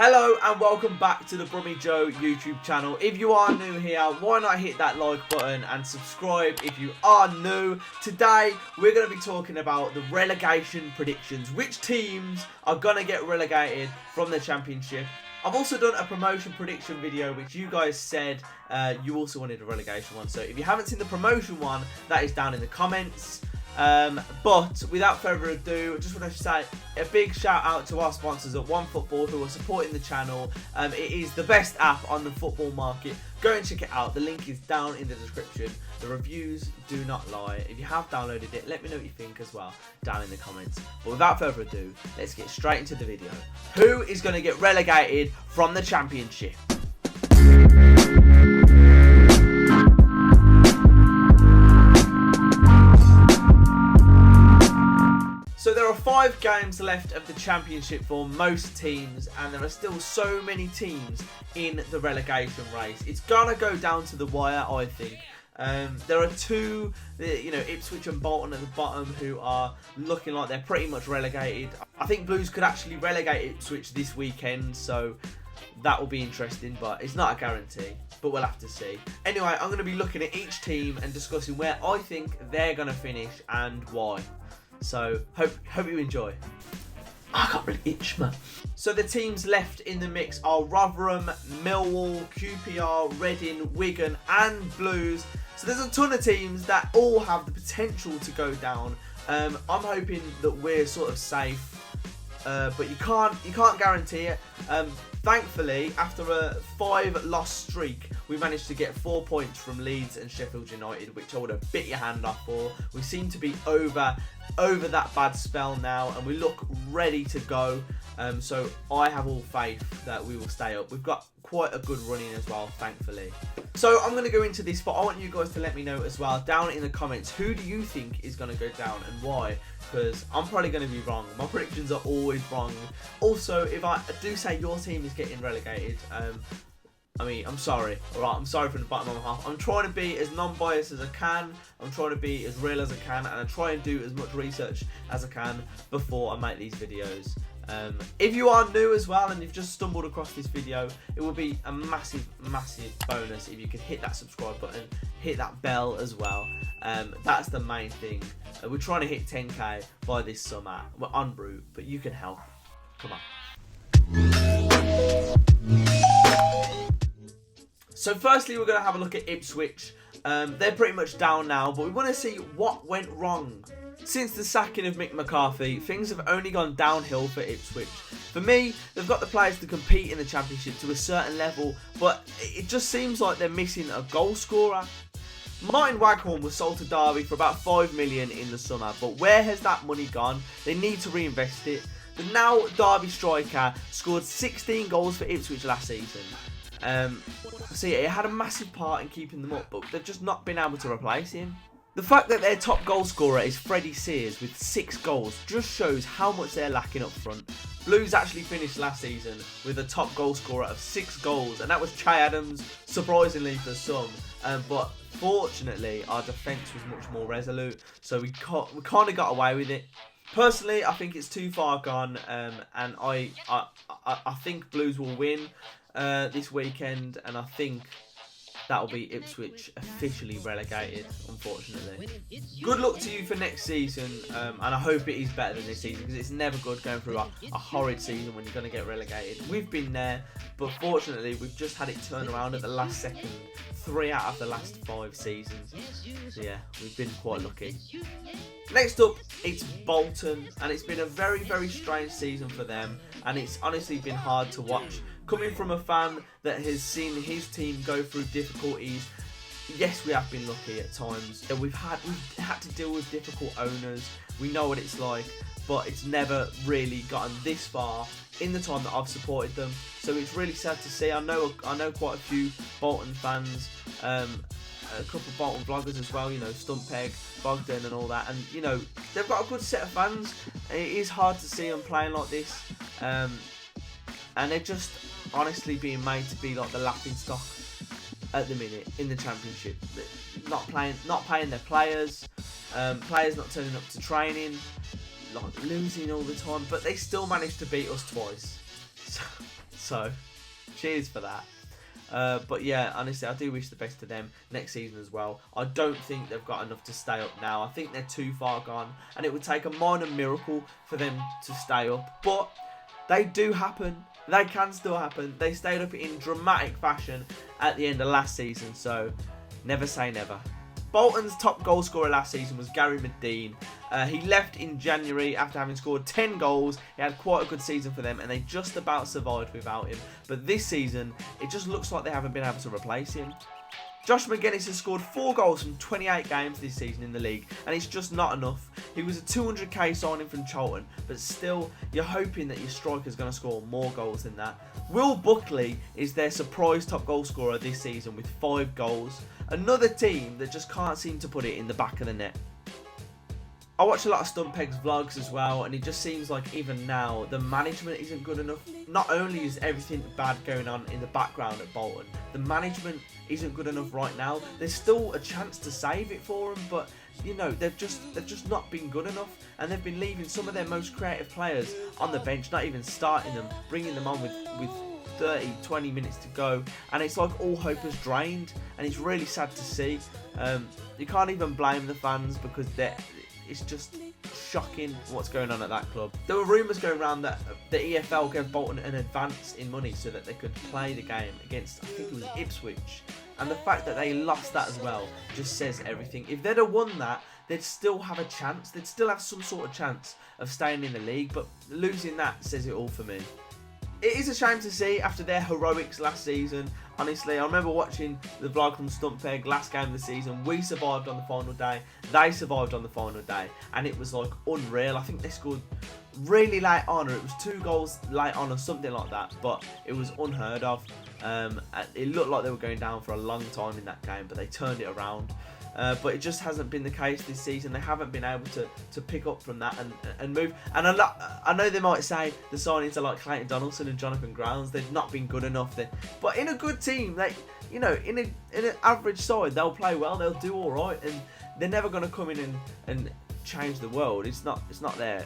Hello and welcome back to the Brummie Joe YouTube channel. If you are new here, why not hit that like button and subscribe if you are new. Today we're going to be talking about the relegation predictions. Which teams are going to get relegated from the Championship. I've also done a promotion prediction video which you guys said you also wanted a relegation one. So if you haven't seen the promotion one, that is down in the comments. But without further ado, I just want to say a big shout out to our sponsors at OneFootball who are supporting the channel. It is the best app on the football market. Go and check it out. The link is down in the description. The reviews do not lie. If you have downloaded it, let me know what you think as well down in the comments. But without further ado, let's get straight into the video. Who is going to get relegated from the Championship? So there are 5 games left of the Championship for most teams, and there are still so many teams in the relegation race. It's gonna go down to the wire, I think. There are 2, Ipswich and Bolton at the bottom, who are looking like they're pretty much relegated. I think Blues could actually relegate Ipswich this weekend, so that will be interesting, but it's not a guarantee. But we'll have to see. Anyway, I'm going to be looking at each team and discussing where I think they're going to finish and why. So, hope you enjoy. I can't really itch, man. So the teams left in the mix are Rotherham, Millwall, QPR, Reading, Wigan and Blues. So there's a ton of teams that all have the potential to go down. I'm hoping that we're sort of safe, but you can't guarantee it. Thankfully, after a 5-loss streak, we managed to get 4 points from Leeds and Sheffield United, which I would have bit your hand off for. We seem to be over that bad spell now, and we look ready to go. So I have all faith that we will stay up. We've got quite a good run in as well, thankfully. So I'm going to go into this, but I want you guys to let me know as well down in the comments, who do you think is going to go down and why? Because I'm probably going to be wrong. My predictions are always wrong. Also, if I do say your team is getting relegated, I'm sorry. Alright, I'm sorry from the bottom of my heart. I'm trying to be as non-biased as I can. I'm trying to be as real as I can, and I try and do as much research as I can before I make these videos. If you are new as well and you've just stumbled across this video, it would be a massive bonus if you could hit that subscribe button, hit that bell as well. That's the main thing. We're trying to hit 10k by this summer. We're en route, but you can help. Come on. So firstly, we're going to have a look at Ipswich. They're pretty much down now, but we want to see what went wrong. Since the sacking of Mick McCarthy, things have only gone downhill for Ipswich. For me, they've got the players to compete in the Championship to a certain level, but it just seems like they're missing a goal scorer. Martin Waghorn was sold to Derby for about 5 million in the summer, but where has that money gone? They need to reinvest it. The now Derby striker scored 16 goals for Ipswich last season. See, it had a massive part in keeping them up, but they've just not been able to replace him. The fact that their top goal scorer is Freddie Sears with 6 goals just shows how much they're lacking up front. Blues actually finished last season with a top goal scorer of 6 goals, and that was Che Adams, surprisingly for some. But fortunately, our defence was much more resolute, so we kind of got away with it. Personally, I think it's too far gone, and I think Blues will win this weekend, and I think that'll be Ipswich officially relegated, unfortunately. Good luck to you for next season, and I hope it is better than this season, because it's never good going through a horrid season when you're going to get relegated. We've been there, but fortunately we've just had it turn around at the last second, 3 out of the last 5 seasons. So yeah, we've been quite lucky. Next up, it's Bolton, and it's been a very strange season for them, and it's honestly been hard to watch. Coming from a fan that has seen his team go through difficulties, yes, we have been lucky at times. We've had to deal with difficult owners. We know what it's like, but it's never really gotten this far in the time that I've supported them. So it's really sad to see. I know quite a few Bolton fans, a couple of Bolton vloggers as well, Stumpeg, Bogdan and all that, and they've got a good set of fans. It is hard to see them playing like this, and they're just honestly being made to be like the laughing stock at the minute in the Championship. Not paying their players, players not turning up to training, like losing all the time, but they still managed to beat us twice. So, cheers for that. But yeah, honestly, I do wish the best to them next season as well. I don't think they've got enough to stay up now. I think they're too far gone, and it would take a minor miracle for them to stay up. But they do happen. They can still happen. They stayed up in dramatic fashion at the end of last season, so never say never. Bolton's top goal scorer last season was Gary Medine. He left in January after having scored 10 goals. He had quite a good season for them, and they just about survived without him. But this season, it just looks like they haven't been able to replace him. Josh McGuinness has scored 4 goals from 28 games this season in the league, and it's just not enough. He was a 200k signing from Charlton, but still, you're hoping that your striker's going to score more goals than that. Will Buckley is their surprise top goal scorer this season with 5 goals. Another team that just can't seem to put it in the back of the net. I watch a lot of Stumpeg's vlogs as well, and it just seems like even now the management isn't good enough. Not only is everything bad going on in the background at Bolton, the management isn't good enough right now. There's still a chance to save it for them, but you know they've just not been good enough, and they've been leaving some of their most creative players on the bench, not even starting them, bringing them on with 30-20 minutes to go, and it's like all hope is drained, and it's really sad to see. You can't even blame the fans because it's just shocking what's going on at that club. There were rumours going around that the EFL gave Bolton an advance in money so that they could play the game against, I think it was Ipswich, and the fact that they lost that as well just says everything. If they'd have won that, they'd still have a chance, they'd still have some sort of chance of staying in the league, but losing that says it all for me. It is a shame to see after their heroics last season. Honestly, I remember watching the vlog from Stumpeg last game of the season. We survived on the final day. They survived on the final day. And it was like unreal. I think they scored really late on, or it was 2 goals late on or something like that. But it was unheard of. It looked like they were going down for a long time in that game, but they turned it around. But it just hasn't been the case this season. They haven't been able to pick up from that and move. And I know they might say the signings are like Clayton Donaldson and Jonathan Grounds. They've not been good enough. But in a good team, in an average side, they'll play well. They'll do all right, and they're never going to come in and change the world. It's not their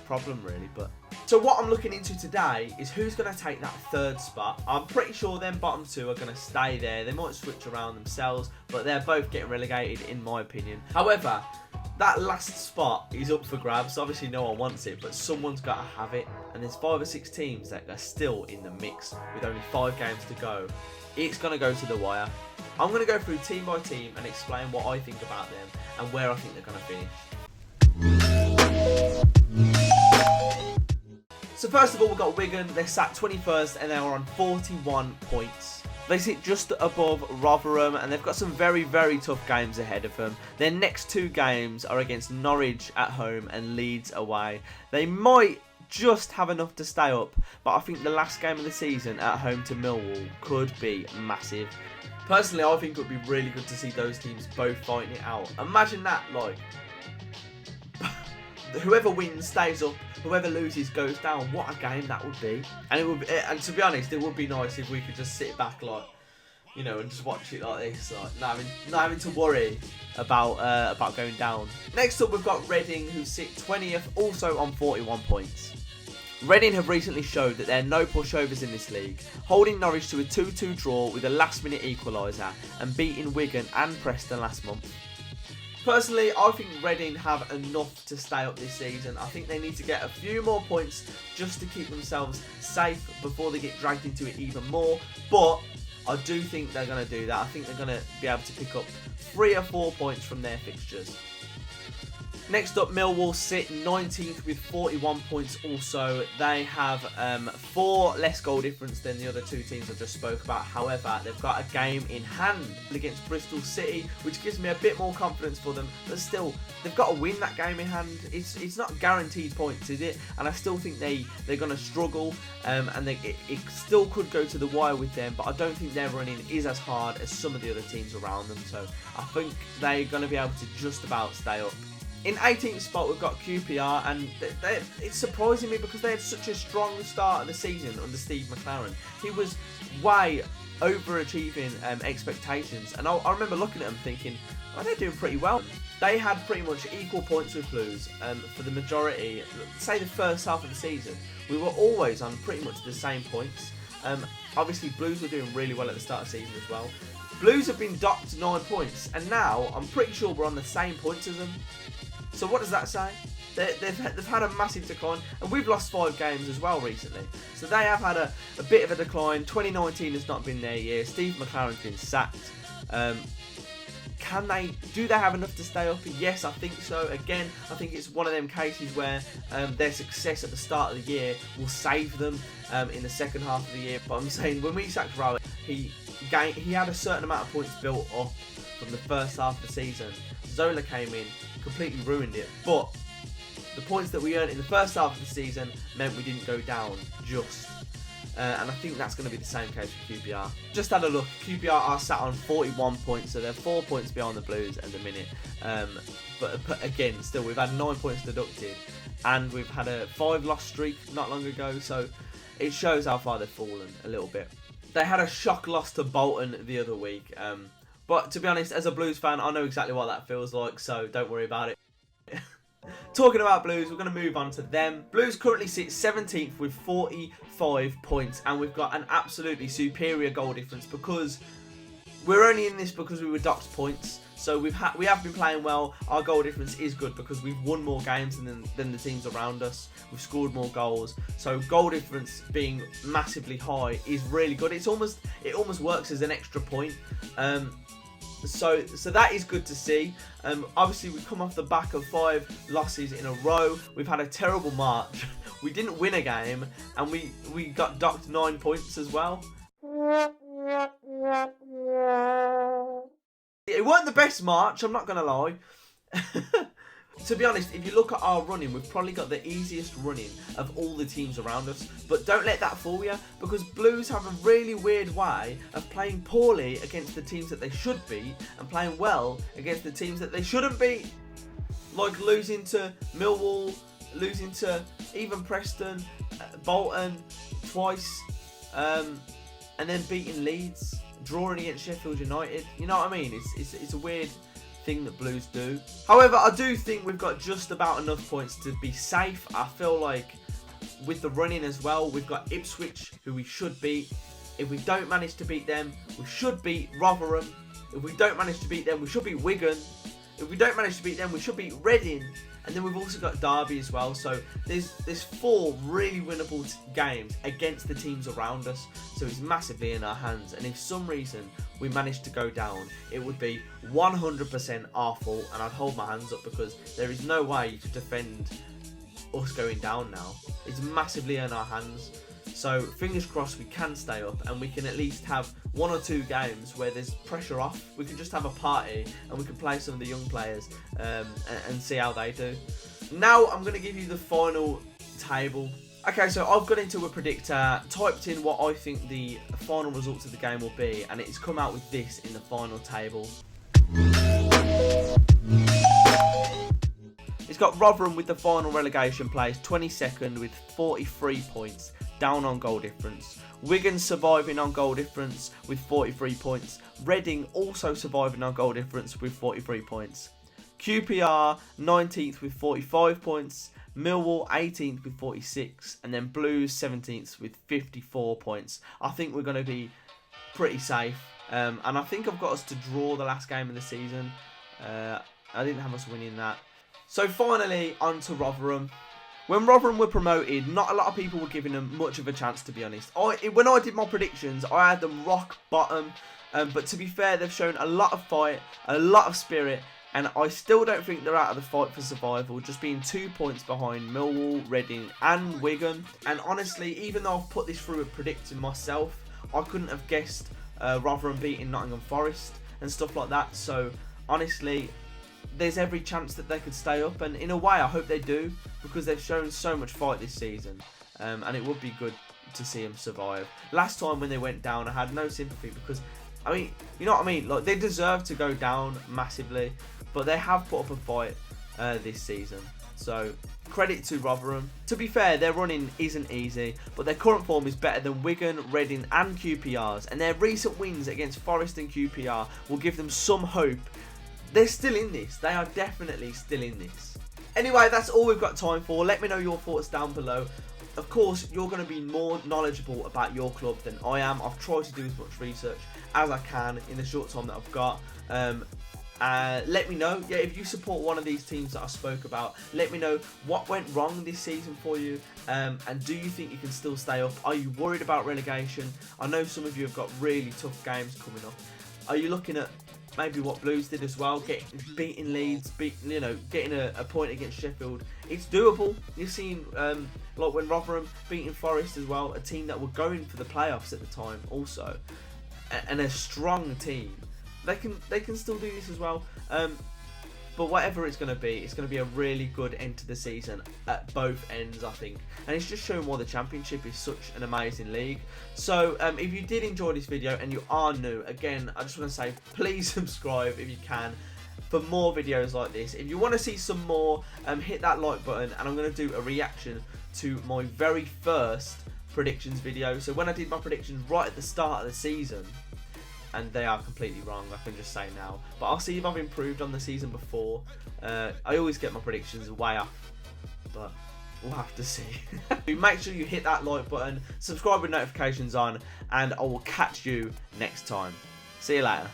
problem really. But so what I'm looking into today is who's going to take that 3rd spot. I'm pretty sure them bottom 2 are going to stay there. They might switch around themselves, but they're both getting relegated in my opinion. However, that last spot is up for grabs. Obviously no one wants it, but someone's got to have it, and there's 5 or 6 teams that are still in the mix with only 5 games to go. It's going to go to the wire. I'm going to go through team by team and explain what I think about them and where I think they're going to finish. So first of all, we've got Wigan. They're sat 21st and they are on 41 points. They sit just above Rotherham, and they've got some very, very tough games ahead of them. Their next 2 games are against Norwich at home and Leeds away. They might just have enough to stay up, but I think the last game of the season at home to Millwall could be massive. Personally, I think it would be really good to see those teams both fighting it out. Imagine that, like, whoever wins stays up, whoever loses goes down. What a game that would be. And to be honest, it would be nice if we could just sit back, like, you know, and just watch it like this, like not having to worry about going down. Next up, we've got Reading, who sit 20th, also on 41 points. Reading have recently showed that they're no pushovers in this league, holding Norwich to a 2-2 draw with a last-minute equaliser and beating Wigan and Preston last month. Personally, I think Reading have enough to stay up this season. I think they need to get a few more points just to keep themselves safe before they get dragged into it even more. But I do think they're going to do that. I think they're going to be able to pick up 3 or 4 points from their fixtures. Next up, Millwall sit 19th with 41 points also. They have 4 less goal difference than the other 2 teams I just spoke about. However, they've got a game in hand against Bristol City, which gives me a bit more confidence for them. But still, they've got to win that game in hand. It's not guaranteed points, is it? And I still think they're going to struggle, and it still could go to the wire with them. But I don't think their running is as hard as some of the other teams around them. So I think they're going to be able to just about stay up. In 18th spot, we've got QPR, and it's surprising me because they had such a strong start of the season under Steve McLaren. He was way overachieving expectations, and I remember looking at them thinking, oh, they're doing pretty well. They had pretty much equal points with Blues for the majority, say the first half of the season. We were always on pretty much the same points. Obviously, Blues were doing really well at the start of the season as well. Blues have been docked 9 points, and now I'm pretty sure we're on the same points as them. So what does that say? They've had a massive decline, and we've lost 5 games as well recently. So they have had a bit of a decline. 2019 has not been their year. Steve McLaren's been sacked. Do they have enough to stay up? Yes, I think so. Again, I think it's one of them cases where their success at the start of the year will save them in the second half of the year. But I'm saying, when we sacked Rowett, he had a certain amount of points built up from the first half of the season. Zola came in, completely ruined it. But the points that we earned in the first half of the season meant we didn't go down just. And I think that's going to be the same case for QPR. Just had a look. QPR are sat on 41 points, so they're 4 points behind the Blues at the minute. But again, still, we've had 9 points deducted, and we've had a 5-loss streak not long ago, so it shows how far they've fallen a little bit. They had a shock loss to Bolton the other week, but to be honest, as a Blues fan, I know exactly what that feels like, so don't worry about it. Talking about Blues, we're going to move on to them. Blues currently sit 17th with 45 points, and we've got an absolutely superior goal difference because we're only in this because we were docked points. So we have been playing well. Our goal difference is good because we've won more games than the teams around us. We've scored more goals. So goal difference being massively high is really good. It almost works as an extra point. So that is good to see. Obviously, we've come off the back of 5 losses in a row. We've had a terrible March. We didn't win a game, and we got docked 9 points as well. It weren't the best March, I'm not going to lie. To be honest, if you look at our running, we've probably got the easiest running of all the teams around us. But don't let that fool you, because Blues have a really weird way of playing poorly against the teams that they should beat and playing well against the teams that they shouldn't beat. Like losing to Millwall, losing to even Preston, Bolton twice, and then beating Leeds, drawing against Sheffield United. You know what I mean? It's a weird thing that Blues do. However, I do think we've got just about enough points to be safe. I feel like with the running as well, we've got Ipswich, who we should beat. If we don't manage to beat them, we should beat Rotherham. If we don't manage to beat them, we should beat Wigan. If we don't manage to beat them, we should beat Reading. And then we've also got Derby as well. So there's 4 really winnable games against the teams around us. So it's massively in our hands. And if some reason we manage to go down, it would be 100% our fault. And I'd hold my hands up because there is no way to defend us going down now. It's massively in our hands. So fingers crossed we can stay up and we can at least have 1 or 2 games where there's pressure off. We can just have a party and we can play some of the young players and see how they do. Now I'm going to give you the final table. Okay, so I've got into a predictor, typed in what I think the final results of the game will be, and it's come out with this in the final table. It's got Rotherham with the final relegation place, 22nd with 43 points, down on goal difference. Wigan surviving on goal difference with 43 points. Reading also surviving on goal difference with 43 points. QPR 19th with 45 points. Millwall 18th with 46. And then Blues 17th with 54 points. I think we're going to be pretty safe. And I think I've got us to draw the last game of the season. I didn't have us winning that. So finally, on to Rotherham. When Rotherham were promoted, not a lot of people were giving them much of a chance, to be honest. When I did my predictions, I had them rock bottom. But to be fair, they've shown a lot of fight, a lot of spirit. And I still don't think they're out of the fight for survival, just being 2 points behind Millwall, Reading and Wigan. And honestly, even though I've put this through with predicting myself, I couldn't have guessed Rotherham beating Nottingham Forest and stuff like that. So honestly, there's every chance that they could stay up, and in a way I hope they do, because they've shown so much fight this season, and it would be good to see them survive. Last time when they went down, I had no sympathy because, I mean, you know what I mean, like they deserve to go down massively, but they have put up a fight. this season. So credit to Rotherham. To be fair, their running isn't easy, but their current form is better than Wigan, Reading and QPR's, and their recent wins against Forest and QPR will give them some hope. They're still in this. They are definitely still in this. Anyway, that's all we've got time for. Let me know your thoughts down below. Of course, you're going to be more knowledgeable about your club than I am. I've tried to do as much research as I can in the short time that I've got. Let me know, if you support one of these teams that I spoke about. Let me know what went wrong this season for you, and do you think you can still stay up? Are you worried about relegation? I know some of you have got really tough games coming up. Are you looking at maybe what Blues did as well, beating Leeds, getting a point against Sheffield? It's doable. You've seen like when Rotherham beating Forest as well, a team that were going for the playoffs at the time also, and a strong team. They can still do this as well. But whatever it's going to be a really good end to the season at both ends, I think. And it's just showing why the Championship is such an amazing league. So if you did enjoy this video and you are new, again, I just want to say please subscribe if you can for more videos like this. If you want to see some more, hit that like button, and I'm going to do a reaction to my very first predictions video. So when I did my predictions right at the start of the season, and they are completely wrong, I can just say now. But I'll see if I've improved on the season before. I always get my predictions way off, but we'll have to see. Make sure you hit that like button, subscribe with notifications on, and I will catch you next time. See you later.